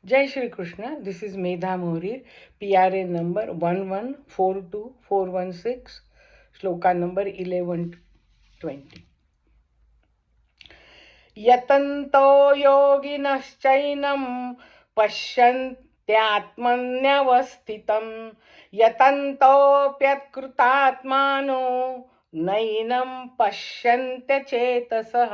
Jai Shri Krishna. This is Medha Morir, PRA number 1142416, shloka number 1120. यतन्तो योगिनश्चैनं पश्यन्त्यात्मन्यवस्थितं यतन्तोऽप्यकृतात्मानो नैनं पश्यन्त्यचेतसः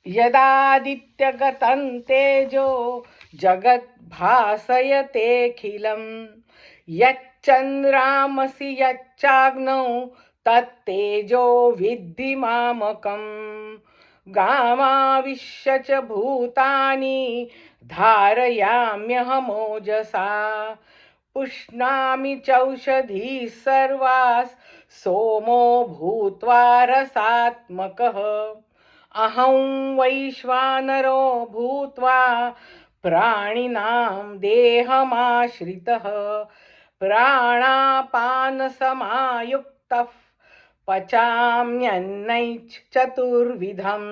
यदादित्यगतं तेजो जगद्भासयतेऽखिलं यच्चन्द्रामसि यच्चाग्नौ तत्तेजो विद्धि मामकम् गामाविश्य च भूतानि धारयाम्यहमोजसा पुष्णामि चौषधीः सर्वास् सोमो भूत्वा रसात्मकः अहं वैश्वानरो भूत्वा प्राणिनां देहमाश्रितः प्राणापानसमायुक्तः पचाम्यन्नैश्चतुर्विधं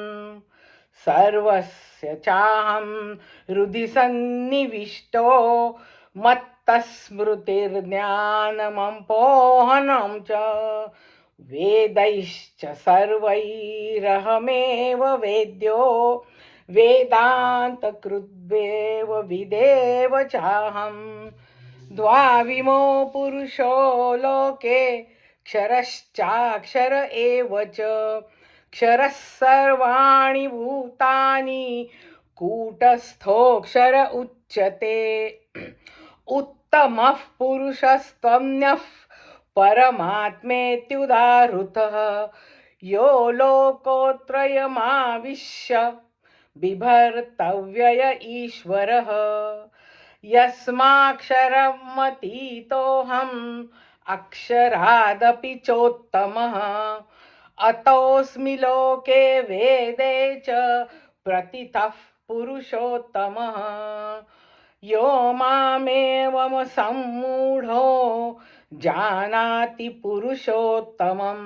सर्वस्य चाहं हृदि सन्निविष्टो मत्तस्मृतिर्ज्ञानमपोहनं च वेदैश्च सर्वैरहमेव वेद्यो वेदान्तकृद्वेव विदेव चाहं द्वाविमो पुरुषो लोके क्षरश्चाक्षर एव च क्षरः सर्वाणि भूतानि कूटस्थोऽक्षर उच्यते उत्तमः पुरुषस्त्वन्यः परमात्मेत्युदाहृतः यो लोकोत्रयमाविश्य बिभर्तव्यय ईश्वरः यस्माक्षरमतीतोऽहम् अक्षरादपि चोत्तमः अतोऽस्मि लोके वेदे च प्रतितः पुरुषोत्तमः यो मामेवमसम्मूढो जानाति पुरुषोत्तमं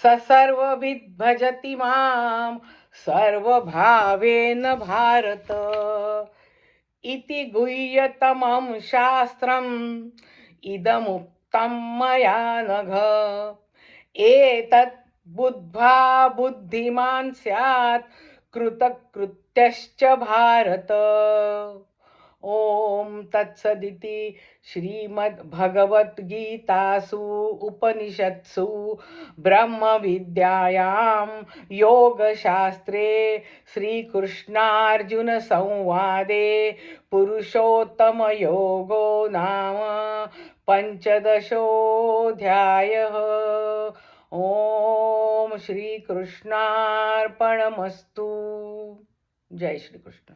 स सर्वविद् भजति मां सर्वभावेन भारत इति गुह्यतमं शास्त्रम् इदमुक्तं मया नघ एतत् बुद्ध्वा बुद्धिमान् स्यात् कृतकृत्यश्च भारत ओम तत्सदिति श्रीमद्भगवद्गीतासु उपनिषत्सु ब्रह्मविद्यायां योगशास्त्रे श्रीकृष्णार्जुनसंवादे पुरुषोत्तमयोगो नाम पंचदशोऽध्यायः। ओम श्रीकृष्णार्पणमस्तु। जय श्री कृष्ण।